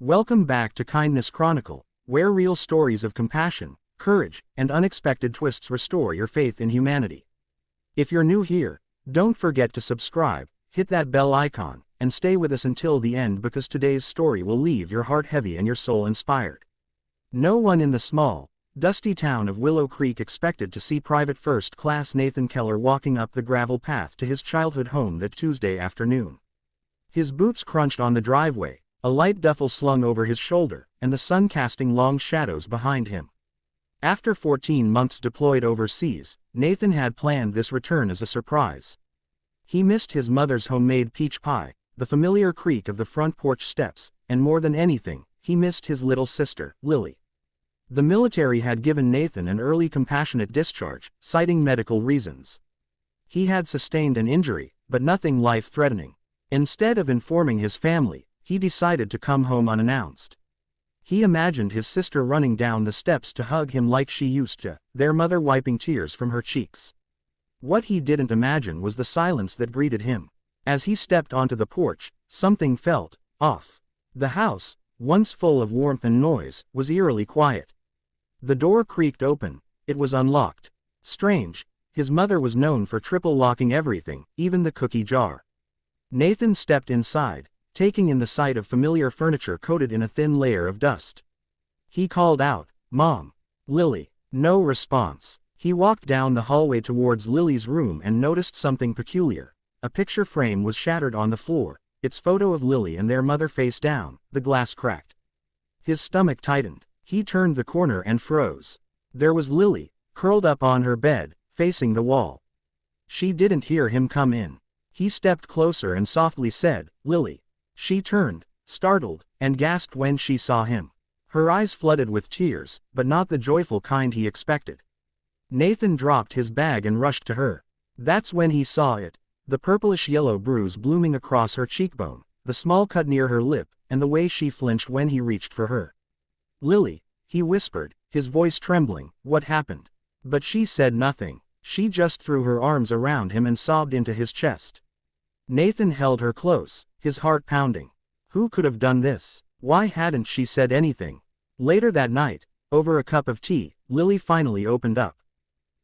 Welcome back to Kindness Chronicle, where real stories of compassion, courage, and unexpected twists restore your faith in humanity. If you're new here, don't forget to subscribe, hit that bell icon, and stay with us until the end because today's story will leave your heart heavy and your soul inspired. No one in the small, dusty town of Willow Creek expected to see Private First Class Nathan Keller walking up the gravel path to his childhood home that Tuesday afternoon. His boots crunched on the driveway, a light duffel slung over his shoulder, and the sun casting long shadows behind him. After 14 months deployed overseas, Nathan had planned this return as a surprise. He missed his mother's homemade peach pie, the familiar creak of the front porch steps, and more than anything, he missed his little sister, Lily. The military had given Nathan an early compassionate discharge, citing medical reasons. He had sustained an injury, but nothing life-threatening. Instead of informing his family, he decided to come home unannounced. He imagined his sister running down the steps to hug him like she used to, their mother wiping tears from her cheeks. What he didn't imagine was the silence that greeted him. As he stepped onto the porch, something felt off. The house, once full of warmth and noise, was eerily quiet. The door creaked open. It was unlocked. Strange, his mother was known for triple locking everything, even the cookie jar. Nathan stepped inside, taking in the sight of familiar furniture coated in a thin layer of dust. He called out, "Mom! Lily!" No response. He walked down the hallway towards Lily's room and noticed something peculiar. A picture frame was shattered on the floor, its photo of Lily and their mother face down, the glass cracked. His stomach tightened. He turned the corner and froze. There was Lily, curled up on her bed, facing the wall. She didn't hear him come in. He stepped closer and softly said, "Lily." She turned, startled, and gasped when she saw him. Her eyes flooded with tears, but not the joyful kind he expected. Nathan dropped his bag and rushed to her. That's when he saw it. The purplish-yellow bruise blooming across her cheekbone, the small cut near her lip, and the way she flinched when he reached for her. "Lily," he whispered, his voice trembling, "what happened?" But she said nothing. She just threw her arms around him and sobbed into his chest. Nathan held her close, his heart pounding. Who could have done this? Why hadn't she said anything? Later that night, over a cup of tea, Lily finally opened up.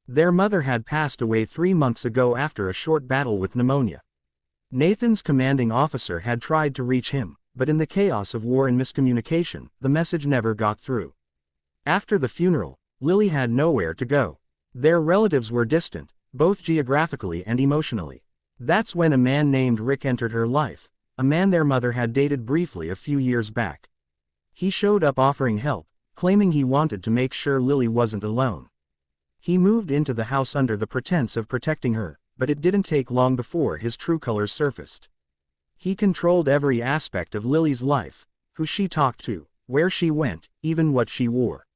Their mother had passed away 3 months ago after a short battle with pneumonia. Nathan's commanding officer had tried to reach him, but in the chaos of war and miscommunication, the message never got through. After the funeral, Lily had nowhere to go. Their relatives were distant, both geographically and emotionally. That's when a man named Rick entered her life, a man their mother had dated briefly a few years back. He showed up offering help, claiming he wanted to make sure Lily wasn't alone. He moved into the house under the pretense of protecting her, but it didn't take long before his true colors surfaced. He controlled every aspect of Lily's life, who she talked to, where she went, even what she wore.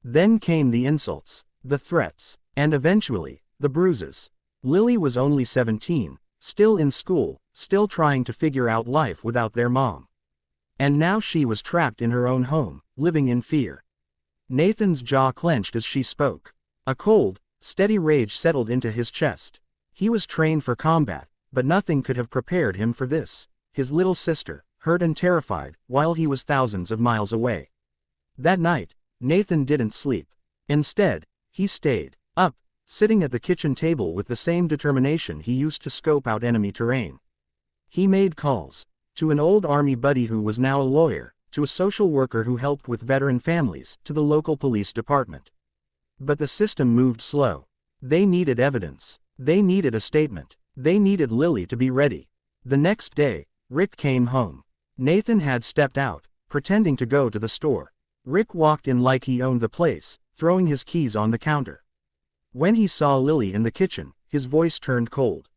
Then came the insults, the threats, and eventually, the bruises. Lily was only 17, still in school, still trying to figure out life without their mom. And now she was trapped in her own home, living in fear. Nathan's jaw clenched as she spoke. A cold, steady rage settled into his chest. He was trained for combat, but nothing could have prepared him for this. His little sister, hurt and terrified, while he was thousands of miles away. That night, Nathan didn't sleep. Instead, he stayed up, sitting at the kitchen table with the same determination he used to scope out enemy terrain. He made calls to an old army buddy who was now a lawyer, to a social worker who helped with veteran families, to the local police department. But the system moved slow. They needed evidence. They needed a statement. They needed Lily to be ready. The next day, Rick came home. Nathan had stepped out, pretending to go to the store. Rick walked in like he owned the place, throwing his keys on the counter. When he saw Lily in the kitchen, his voice turned cold.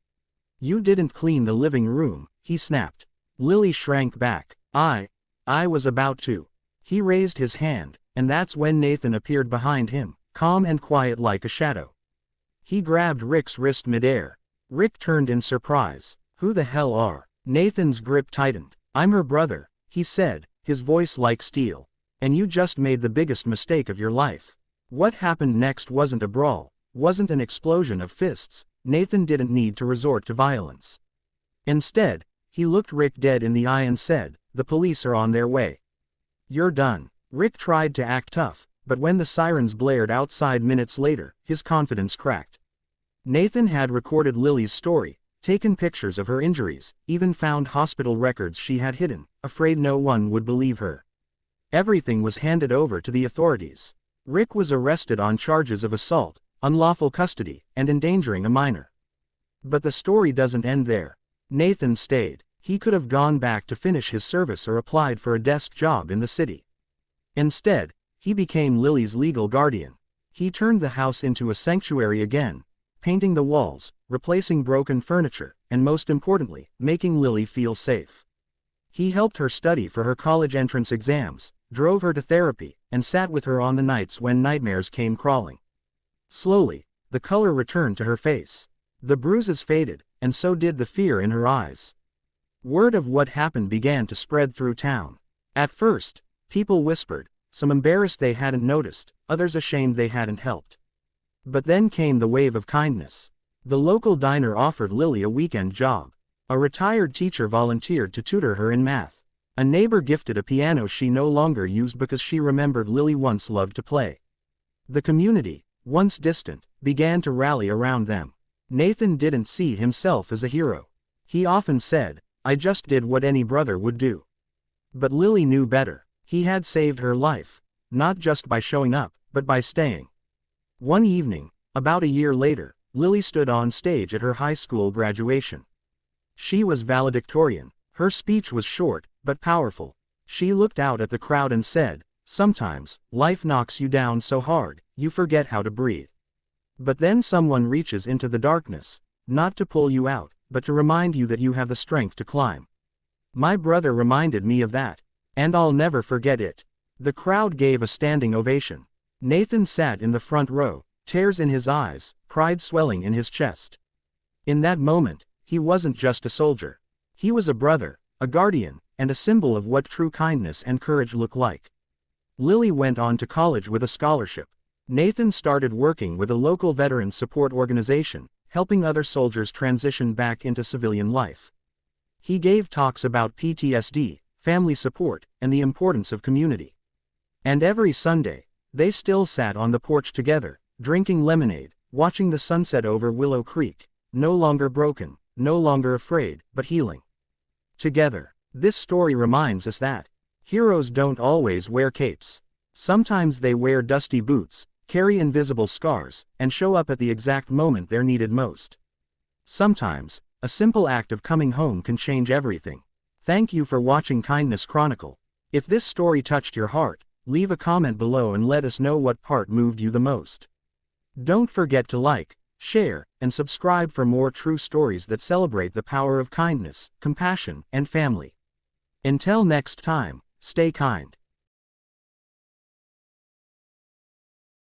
"You didn't clean the living room," he snapped. Lily shrank back. I was about to." He raised his hand, and that's when Nathan appeared behind him, calm and quiet like a shadow. He grabbed Rick's wrist midair. Rick turned in surprise. "Who the hell are?" Nathan's grip tightened. "I'm her brother," he said, his voice like steel. "And you just made the biggest mistake of your life." What happened next wasn't a brawl, wasn't an explosion of fists. Nathan didn't need to resort to violence. Instead, he looked Rick dead in the eye and said, "The police are on their way." You're done. Rick tried to act tough, but when the sirens blared outside minutes later, his confidence cracked. Nathan had recorded Lily's story, taken pictures of her injuries, even found hospital records she had hidden, afraid no one would believe her. Everything was handed over to the authorities. Rick was arrested on charges of assault, unlawful custody, and endangering a minor. But the story doesn't end there. Nathan stayed. He could have gone back to finish his service or applied for a desk job in the city. Instead, he became Lily's legal guardian. He turned the house into a sanctuary again, painting the walls, replacing broken furniture, and most importantly, making Lily feel safe. He helped her study for her college entrance exams, drove her to therapy, and sat with her on the nights when nightmares came crawling. Slowly, the color returned to her face. The bruises faded, and so did the fear in her eyes. Word of what happened began to spread through town. At first, people whispered, some embarrassed they hadn't noticed, others ashamed they hadn't helped. But then came the wave of kindness. The local diner offered Lily a weekend job. A retired teacher volunteered to tutor her in math. A neighbor gifted a piano she no longer used because she remembered Lily once loved to play. The community, once distant, began to rally around them. Nathan didn't see himself as a hero. He often said, "I just did what any brother would do." But Lily knew better. He had saved her life, not just by showing up, but by staying. One evening, about a year later, Lily stood on stage at her high school graduation. She was valedictorian. Her speech was short, but powerful. She looked out at the crowd and said, "Sometimes, life knocks you down so hard, you forget how to breathe. But then someone reaches into the darkness, not to pull you out, but to remind you that you have the strength to climb." My brother reminded me of that, and I'll never forget it. The crowd gave a standing ovation. Nathan sat in the front row, tears in his eyes, pride swelling in his chest. In that moment, he wasn't just a soldier. He was a brother, a guardian, and a symbol of what true kindness and courage look like. Lily went on to college with a scholarship. Nathan started working with a local veteran support organization, helping other soldiers transition back into civilian life. He gave talks about PTSD, family support, and the importance of community. And every Sunday, they still sat on the porch together, drinking lemonade, watching the sunset over Willow Creek, no longer broken, no longer afraid, but healing. Together, this story reminds us that heroes don't always wear capes. Sometimes they wear dusty boots, carry invisible scars, and show up at the exact moment they're needed most. Sometimes, a simple act of coming home can change everything. Thank you for watching Kindness Chronicle. If this story touched your heart, leave a comment below and let us know what part moved you the most. Don't forget to like, share, and subscribe for more true stories that celebrate the power of kindness, compassion, and family. Until next time, stay kind.